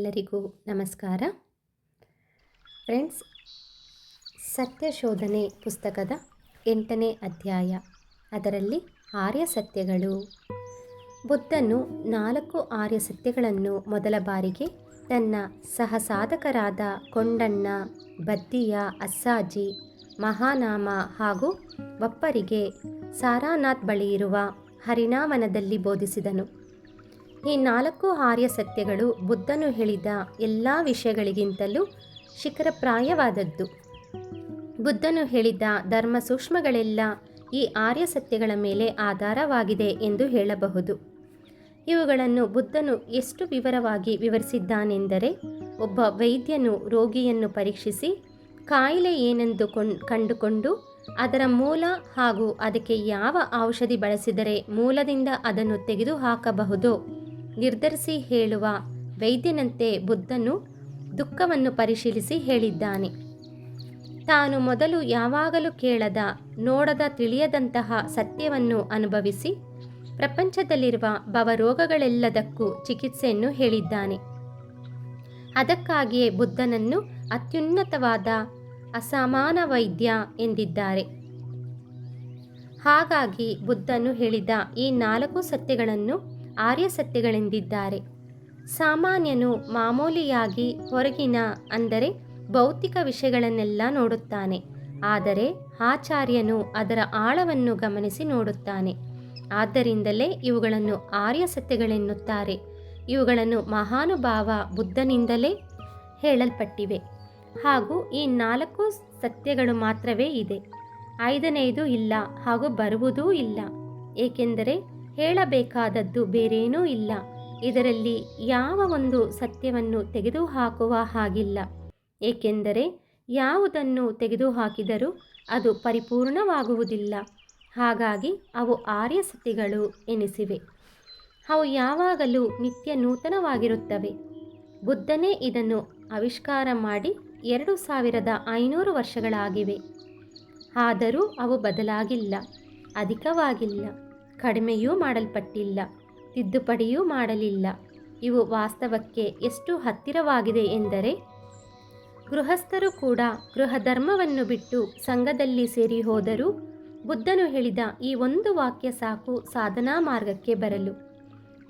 ಎಲ್ಲರಿಗೂ ನಮಸ್ಕಾರ. ಫ್ರೆಂಡ್ಸ್, ಸತ್ಯಶೋಧನೆ ಪುಸ್ತಕದ 8ನೇ ಅಧ್ಯಾಯ, ಅದರಲ್ಲಿ ಆರ್ಯ ಸತ್ಯಗಳು. ಬುದ್ಧನು 4 ಆರ್ಯ ಸತ್ಯಗಳನ್ನು ಮೊದಲ ಬಾರಿಗೆ ತನ್ನ ಸಹಸಾಧಕರಾದ ಕೊಂಡಣ್ಣ, ಬದ್ದಿಯ, ಅಸ್ಸಾಜಿ, ಮಹಾನಾಮ ಹಾಗೂ ಒಪ್ಪರಿಗೆ ಸಾರಾನಾಥ್ ಬಳಿ ಇರುವ ಹರಿಣಾವನದಲ್ಲಿ ಬೋಧಿಸಿದನು. ಈ 4 ಆರ್ಯ ಸತ್ಯಗಳು ಬುದ್ಧನು ಹೇಳಿದ ಎಲ್ಲ ವಿಷಯಗಳಿಗಿಂತಲೂ ಶಿಖರಪ್ರಾಯವಾದದ್ದು. ಬುದ್ಧನು ಹೇಳಿದ ಧರ್ಮ ಸೂಕ್ಷ್ಮಗಳೆಲ್ಲ ಈ ಆರ್ಯ ಸತ್ಯಗಳ ಮೇಲೆ ಆಧಾರವಾಗಿದೆ ಎಂದು ಹೇಳಬಹುದು. ಇವುಗಳನ್ನು ಬುದ್ಧನು ಎಷ್ಟು ವಿವರವಾಗಿ ವಿವರಿಸಿದ್ದಾನೆಂದರೆ, ಒಬ್ಬ ವೈದ್ಯನು ರೋಗಿಯನ್ನು ಪರೀಕ್ಷಿಸಿ ಕಾಯಿಲೆ ಏನೆಂದು ಕಂಡುಕೊಂಡು ಅದರ ಮೂಲ ಹಾಗೂ ಅದಕ್ಕೆ ಯಾವ ಔಷಧಿ ಬಳಸಿದರೆ ಮೂಲದಿಂದ ಅದನ್ನು ತೆಗೆದುಹಾಕಬಹುದೋ ನಿರ್ಧರಿಸಿ ಹೇಳುವ ವೈದ್ಯನಂತೆ ಬುದ್ಧನು ದುಃಖವನ್ನು ಪರಿಶೀಲಿಸಿ ಹೇಳಿದ್ದಾನೆ. ತಾನು ಮೊದಲು ಯಾವಾಗಲೂ ಕೇಳದ, ನೋಡದ, ತಿಳಿಯದಂತಹ ಸತ್ಯವನ್ನು ಅನುಭವಿಸಿ ಪ್ರಪಂಚದಲ್ಲಿರುವ ಭವರೋಗಗಳೆಲ್ಲದಕ್ಕೂ ಚಿಕಿತ್ಸೆಯನ್ನು ಹೇಳಿದ್ದಾನೆ. ಅದಕ್ಕಾಗಿಯೇ ಬುದ್ಧನನ್ನು ಅತ್ಯುನ್ನತವಾದ ಅಸಮಾನ ವೈದ್ಯ ಎಂದಿದ್ದಾರೆ. ಹಾಗಾಗಿ ಬುದ್ಧನು ಹೇಳಿದ ಈ 4 ಸತ್ಯಗಳನ್ನು ಆರ್ಯ ಸತ್ಯಗಳೆಂದಿದ್ದಾರೆ. ಸಾಮಾನ್ಯನು ಮಾಮೂಲಿಯಾಗಿ ಹೊರಗಿನ, ಅಂದರೆ ಭೌತಿಕ ವಿಷಯಗಳನ್ನೆಲ್ಲ ನೋಡುತ್ತಾನೆ. ಆದರೆ ಆಚಾರ್ಯನು ಅದರ ಆಳವನ್ನು ಗಮನಿಸಿ ನೋಡುತ್ತಾನೆ. ಆದ್ದರಿಂದಲೇ ಇವುಗಳನ್ನು ಆರ್ಯ ಸತ್ಯಗಳೆನ್ನುತ್ತಾರೆ. ಇವುಗಳನ್ನು ಮಹಾನುಭಾವ ಬುದ್ಧನಿಂದಲೇ ಹೇಳಲ್ಪಟ್ಟಿವೆ. ಹಾಗೂ ಈ 4 ಸತ್ಯಗಳು ಮಾತ್ರವೇ ಇದೆ. 5ನೇದು ಇಲ್ಲ ಹಾಗೂ ಬರುವುದೂ ಇಲ್ಲ. ಏಕೆಂದರೆ ಹೇಳಬೇಕಾದದ್ದು ಬೇರೇನೂ ಇಲ್ಲ. ಇದರಲ್ಲಿ ಯಾವ ಒಂದು ಸತ್ಯವನ್ನು ತೆಗೆದುಹಾಕುವ ಹಾಗಿಲ್ಲ. ಏಕೆಂದರೆ ಯಾವುದನ್ನು ತೆಗೆದುಹಾಕಿದರೂ ಅದು ಪರಿಪೂರ್ಣವಾಗುವುದಿಲ್ಲ. ಹಾಗಾಗಿ ಅವು ಆರ್ಯ ಸತ್ಯಗಳು ಎನಿಸಿವೆ. ಅವು ಯಾವಾಗಲೂ ನಿತ್ಯ ನೂತನವಾಗಿರುತ್ತವೆ. ಬುದ್ಧನೇ ಇದನ್ನು ಆವಿಷ್ಕಾರ ಮಾಡಿ 2500 ವರ್ಷಗಳಾಗಿವೆ. ಆದರೂ ಅವು ಬದಲಾಗಿಲ್ಲ, ಅಧಿಕವಾಗಿಲ್ಲ, ಕಡಿಮೆಯೂ ಮಾಡಲ್ಪಟ್ಟಿಲ್ಲ, ತಿದ್ದುಪಡಿಯೂ ಮಾಡಲಿಲ್ಲ. ಇವು ವಾಸ್ತವಕ್ಕೆ ಎಷ್ಟು ಹತ್ತಿರವಾಗಿದೆ ಎಂದರೆ, ಗೃಹಸ್ಥರು ಕೂಡ ಗೃಹಧರ್ಮವನ್ನು ಬಿಟ್ಟು ಸಂಘದಲ್ಲಿ ಸೇರಿ ಹೋದರೂ ಬುದ್ಧನು ಹೇಳಿದ ಈ ಒಂದು ವಾಕ್ಯ ಸಾಕು ಸಾಧನಾ ಮಾರ್ಗಕ್ಕೆ ಬರಲು.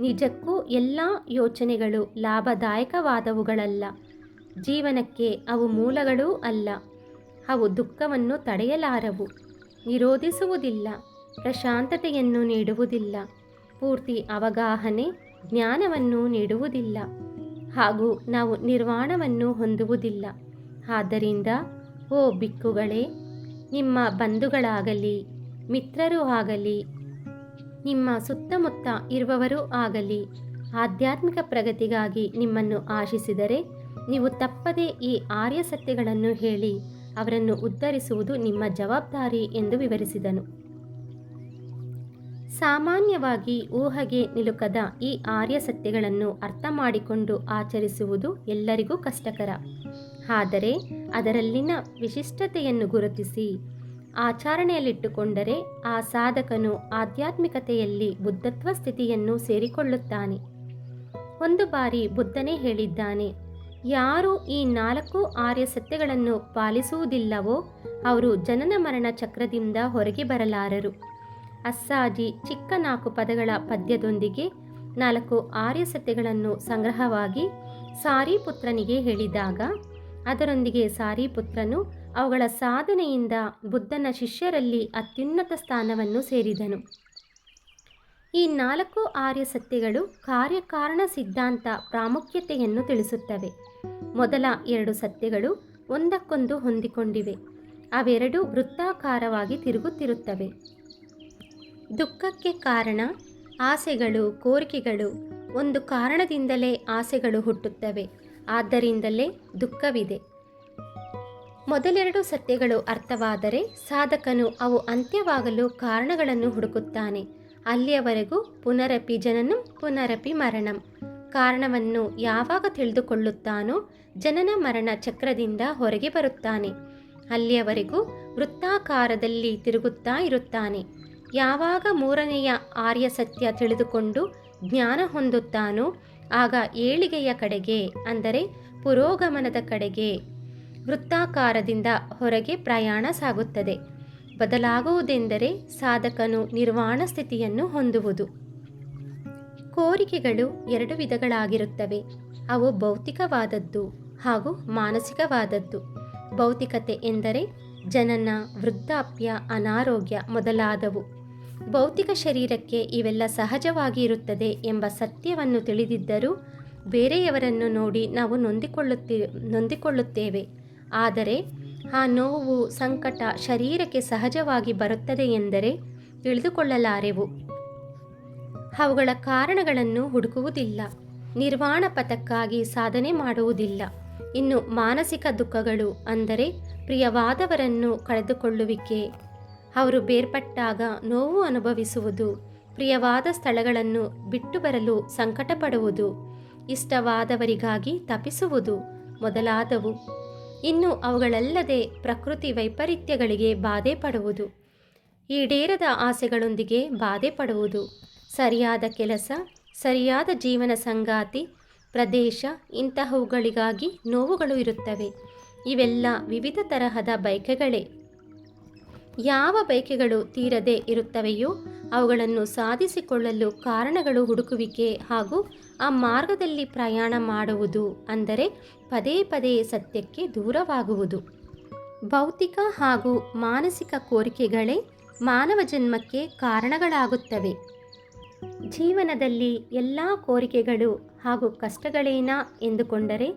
ನಿಜಕ್ಕೂ ಎಲ್ಲ ಯೋಚನೆಗಳು ಲಾಭದಾಯಕವಾದವುಗಳಲ್ಲ. ಜೀವನಕ್ಕೆ ಅವು ಮೂಲಗಳೂ ಅಲ್ಲ. ಅವು ದುಃಖವನ್ನು ತಡೆಯಲಾರವು, ನಿರೋಧಿಸುವುದಿಲ್ಲ, ಪ್ರಶಾಂತತೆಯನ್ನು ನೀಡುವುದಿಲ್ಲ, ಪೂರ್ತಿ ಅವಗಾಹನೆ ಜ್ಞಾನವನ್ನು ನೀಡುವುದಿಲ್ಲ, ಹಾಗೂ ನಾವು ನಿರ್ವಾಣವನ್ನು ಹೊಂದುವುದಿಲ್ಲ. ಆದ್ದರಿಂದ ಓ ಬಿಕ್ಕುಗಳೇ, ನಿಮ್ಮ ಬಂಧುಗಳಾಗಲಿ, ಮಿತ್ರರೂ ಆಗಲಿ, ನಿಮ್ಮ ಸುತ್ತಮುತ್ತ ಇರುವವರೂ ಆಗಲಿ ಆಧ್ಯಾತ್ಮಿಕ ಪ್ರಗತಿಗಾಗಿ ನಿಮ್ಮನ್ನು ಆಶಿಸಿದರೆ ನೀವು ತಪ್ಪದೇ ಈ ಆರ್ಯ ಸತ್ಯಗಳನ್ನು ಹೇಳಿ ಅವರನ್ನು ಉದ್ಧರಿಸುವುದು ನಿಮ್ಮ ಜವಾಬ್ದಾರಿ ಎಂದು ವಿವರಿಸಿದನು. ಸಾಮಾನ್ಯವಾಗಿ ಊಹೆಗೆ ನಿಲುಕದ ಈ ಆರ್ಯ ಸತ್ಯಗಳನ್ನು ಅರ್ಥ ಮಾಡಿಕೊಂಡು ಆಚರಿಸುವುದು ಎಲ್ಲರಿಗೂ ಕಷ್ಟಕರ. ಆದರೆ ಅದರಲ್ಲಿನ ವಿಶಿಷ್ಟತೆಯನ್ನು ಗುರುತಿಸಿ ಆಚರಣೆಯಲ್ಲಿಟ್ಟುಕೊಂಡರೆ ಆ ಸಾಧಕನು ಆಧ್ಯಾತ್ಮಿಕತೆಯಲ್ಲಿ ಬುದ್ಧತ್ವ ಸ್ಥಿತಿಯನ್ನು ಸೇರಿಕೊಳ್ಳುತ್ತಾನೆ. ಒಂದು ಬಾರಿ ಬುದ್ಧನೇ ಹೇಳಿದ್ದಾನೆ, ಯಾರು ಈ 4 ಆರ್ಯ ಸತ್ಯಗಳನ್ನು ಪಾಲಿಸುವುದಿಲ್ಲವೋ ಅವರು ಜನನ ಮರಣ ಚಕ್ರದಿಂದ ಹೊರಗೆ ಬರಲಾರರು. ಅಸ್ಸಾಜಿ ಚಿಕ್ಕ 4 ಪದಗಳ ಪದ್ಯದೊಂದಿಗೆ 4 ಆರ್ಯ ಸತ್ಯಗಳನ್ನು ಸಂಗ್ರಹವಾಗಿ ಸಾರಿಪುತ್ರನಿಗೆ ಹೇಳಿದಾಗ ಅದರೊಂದಿಗೆ ಸಾರಿಪುತ್ರನು ಅವುಗಳ ಸಾಧನೆಯಿಂದ ಬುದ್ಧನ ಶಿಷ್ಯರಲ್ಲಿ ಅತ್ಯುನ್ನತ ಸ್ಥಾನವನ್ನು ಸೇರಿದನು. ಈ 4 ಆರ್ಯ ಸತ್ಯಗಳು ಕಾರ್ಯಕಾರಣ ಸಿದ್ಧಾಂತ ಪ್ರಾಮುಖ್ಯತೆಯನ್ನು ತಿಳಿಸುತ್ತವೆ. ಮೊದಲ 2 ಸತ್ಯಗಳು ಒಂದಕ್ಕೊಂದು ಹೊಂದಿಕೊಂಡಿವೆ. ಅವೆರಡೂ ವೃತ್ತಾಕಾರವಾಗಿ ತಿರುಗುತ್ತಿರುತ್ತವೆ. ದುಃಖಕ್ಕೆ ಕಾರಣ ಆಸೆಗಳು, ಕೋರಿಕೆಗಳು. ಒಂದು ಕಾರಣದಿಂದಲೇ ಆಸೆಗಳು ಹುಟ್ಟುತ್ತವೆ, ಆದ್ದರಿಂದಲೇ ದುಃಖವಿದೆ. ಮೊದಲೆರಡು ಸತ್ಯಗಳು ಅರ್ಥವಾದರೆ ಸಾಧಕನು ಅವು ಅಂತ್ಯವಾಗಲು ಕಾರಣಗಳನ್ನು ಹುಡುಕುತ್ತಾನೆ. ಅಲ್ಲಿಯವರೆಗೂ ಪುನರಪಿ ಜನನಂ ಪುನರಪಿ ಮರಣಂ. ಕಾರಣವನ್ನು ಯಾವಾಗ ತಿಳಿದುಕೊಳ್ಳುತ್ತಾನೋ ಜನನ ಮರಣ ಚಕ್ರದಿಂದ ಹೊರಗೆ ಬರುತ್ತಾನೆ. ಅಲ್ಲಿಯವರೆಗೂ ವೃತ್ತಾಕಾರದಲ್ಲಿ ತಿರುಗುತ್ತಾ ಇರುತ್ತಾನೆ. ಯಾವಾಗ 3ನೆಯ ಆರ್ಯ ಸತ್ಯ ತಿಳಿದುಕೊಂಡು ಜ್ಞಾನ ಹೊಂದುತ್ತಾನೋ ಆಗ ಏಳಿಗೆಯ ಕಡೆಗೆ ಅಂದರೆ ಪುರೋಗಮನದ ಕಡೆಗೆ ವೃತ್ತಾಕಾರದಿಂದ ಹೊರಗೆ ಪ್ರಯಾಣ ಸಾಗುತ್ತದೆ. ಬದಲಾಗುವುದೆಂದರೆ ಸಾಧಕನು ನಿರ್ವಾಣ ಸ್ಥಿತಿಯನ್ನು ಹೊಂದುವುದು. ಕೋರಿಕೆಗಳು ಎರಡು ವಿಧಗಳಾಗಿರುತ್ತವೆ. ಅವು ಭೌತಿಕವಾದದ್ದು ಹಾಗೂ ಮಾನಸಿಕವಾದದ್ದು. ಭೌತಿಕತೆ ಎಂದರೆ ಜನನ, ವೃದ್ಧಾಪ್ಯ, ಅನಾರೋಗ್ಯ ಮೊದಲಾದವು. ಭೌತಿಕ ಶರೀರಕ್ಕೆ ಇವೆಲ್ಲ ಸಹಜವಾಗಿ ಇರುತ್ತದೆ ಎಂಬ ಸತ್ಯವನ್ನು ತಿಳಿದಿದ್ದರೂ ಬೇರೆಯವರನ್ನು ನೋಡಿ ನಾವು ನೊಂದಿಕೊಳ್ಳುತ್ತೇವೆ. ಆದರೆ ಆ ನೋವು, ಸಂಕಟ ಶರೀರಕ್ಕೆ ಸಹಜವಾಗಿ ಬರುತ್ತದೆ ಎಂದರೆ ತಿಳಿದುಕೊಳ್ಳಲಾರೆವು. ಅವುಗಳ ಕಾರಣಗಳನ್ನು ಹುಡುಕುವುದಿಲ್ಲ. ನಿರ್ವಾಣ ಪಥಕ್ಕಾಗಿ ಸಾಧನೆ ಮಾಡುವುದಿಲ್ಲ. ಇನ್ನು ಮಾನಸಿಕ ದುಃಖಗಳು ಅಂದರೆ ಪ್ರಿಯವಾದವರನ್ನು ಕಳೆದುಕೊಳ್ಳುವಿಕೆ, ಅವರು ಬೇರ್ಪಟ್ಟಾಗ ನೋವು ಅನುಭವಿಸುವುದು, ಪ್ರಿಯವಾದ ಸ್ಥಳಗಳನ್ನು ಬಿಟ್ಟು ಬರಲು ಸಂಕಟ ಪಡುವುದು, ಇಷ್ಟವಾದವರಿಗಾಗಿ ತಪಿಸುವುದು ಮೊದಲಾದವು. ಇನ್ನು ಅವುಗಳಲ್ಲದೆ ಪ್ರಕೃತಿ ವೈಪರೀತ್ಯಗಳಿಗೆ ಬಾಧೆ ಪಡುವುದು, ಈಡೇರದ ಆಸೆಗಳೊಂದಿಗೆ ಬಾಧೆ ಪಡುವುದು, ಸರಿಯಾದ ಕೆಲಸ, ಸರಿಯಾದ ಜೀವನ ಸಂಗಾತಿ, ಪ್ರದೇಶ ಇಂತಹವುಗಳಿಗಾಗಿ ನೋವುಗಳು ಇರುತ್ತವೆ. ಇವೆಲ್ಲ ವಿವಿಧ ತರಹದ ಬಯಕೆಗಳೇ. ಯಾವ ಬಯಕೆಗಳು ತೀರದೆ ಇರುತ್ತವೆಯೋ ಅವುಗಳನ್ನು ಸಾಧಿಸಿಕೊಳ್ಳಲು ಕಾರಣಗಳು ಹುಡುಕುವಿಕೆ ಹಾಗೂ ಆ ಮಾರ್ಗದಲ್ಲಿ ಪ್ರಯಾಣ ಮಾಡುವುದು ಅಂದರೆ ಪದೇ ಪದೇ ಸತ್ಯಕ್ಕೆ ದೂರವಾಗುವುದು. ಭೌತಿಕ ಹಾಗೂ ಮಾನಸಿಕ ಕೋರಿಕೆಗಳೇ ಮಾನವ ಜನ್ಮಕ್ಕೆ ಕಾರಣಗಳಾಗುತ್ತವೆ. ಜೀವನದಲ್ಲಿ ಎಲ್ಲ ಕೋರಿಕೆಗಳು ಹಾಗೂ ಕಷ್ಟಗಳೇನಾ ಎಂದುಕೊಂಡರೆ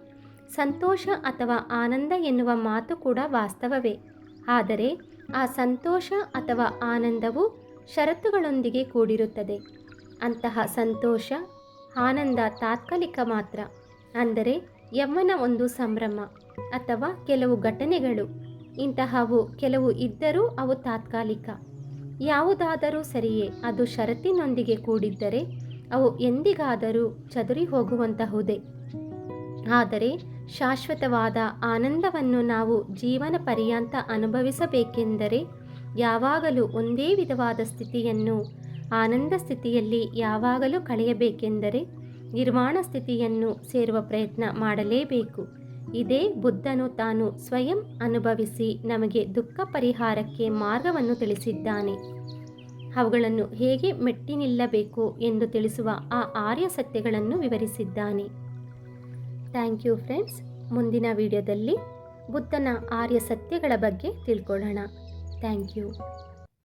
ಸಂತೋಷ ಅಥವಾ ಆನಂದ ಎನ್ನುವ ಮಾತು ಕೂಡ ವಾಸ್ತವವೇ. ಆದರೆ ಆ ಸಂತೋಷ ಅಥವಾ ಆನಂದವು ಷರತ್ತುಗಳೊಂದಿಗೆ ಕೂಡಿರುತ್ತದೆ. ಅಂತಹ ಸಂತೋಷ, ಆನಂದ ತಾತ್ಕಾಲಿಕ ಮಾತ್ರ. ಅಂದರೆ ಯೌವನ ಒಂದು ಸಂಭ್ರಮ ಅಥವಾ ಕೆಲವು ಘಟನೆಗಳು, ಇಂತಹವು ಕೆಲವು ಇದ್ದರೂ ಅವು ತಾತ್ಕಾಲಿಕ. ಯಾವುದಾದರೂ ಸರಿಯೇ, ಅದು ಷರತ್ತಿನೊಂದಿಗೆ ಕೂಡಿದ್ದರೆ ಅವು ಎಂದಿಗಾದರೂ ಚದುರಿ ಹೋಗುವಂತಹುದೇ. ಆದರೆ ಶಾಶ್ವತವಾದ ಆನಂದವನ್ನು ನಾವು ಜೀವನ ಪರ್ಯಂತ ಅನುಭವಿಸಬೇಕೆಂದರೆ ಯಾವಾಗಲೂ ಒಂದೇ ವಿಧವಾದ ಸ್ಥಿತಿಯನ್ನು, ಆನಂದ ಸ್ಥಿತಿಯಲ್ಲಿ ಯಾವಾಗಲೂ ಕಳೆಯಬೇಕೆಂದರೆ ನಿರ್ವಾಣ ಸ್ಥಿತಿಯನ್ನು ಸೇರುವ ಪ್ರಯತ್ನ ಮಾಡಲೇಬೇಕು. ಇದೇ ಬುದ್ಧನು ತಾನು ಸ್ವಯಂ ಅನುಭವಿಸಿ ನಮಗೆ ದುಃಖ ಪರಿಹಾರಕ್ಕೆ ಮಾರ್ಗವನ್ನು ತಿಳಿಸಿದ್ದಾನೆ. ಅವುಗಳನ್ನು ಹೇಗೆ ಮೆಟ್ಟಿ ನಿಲ್ಲಬೇಕು ಎಂದು ತಿಳಿಸುವ ಆ ಆರ್ಯ ಸತ್ಯಗಳನ್ನು ವಿವರಿಸಿದ್ದಾನೆ. Thank you friends. ಮುಂದಿನ ವಿಡಿಯೋದಲ್ಲಿ ಬುದ್ಧನ ಆರ್ಯ ಸತ್ಯಗಳ ಬಗ್ಗೆ ತಿಳ್ಕೊಳ್ಳೋಣ. Thank you.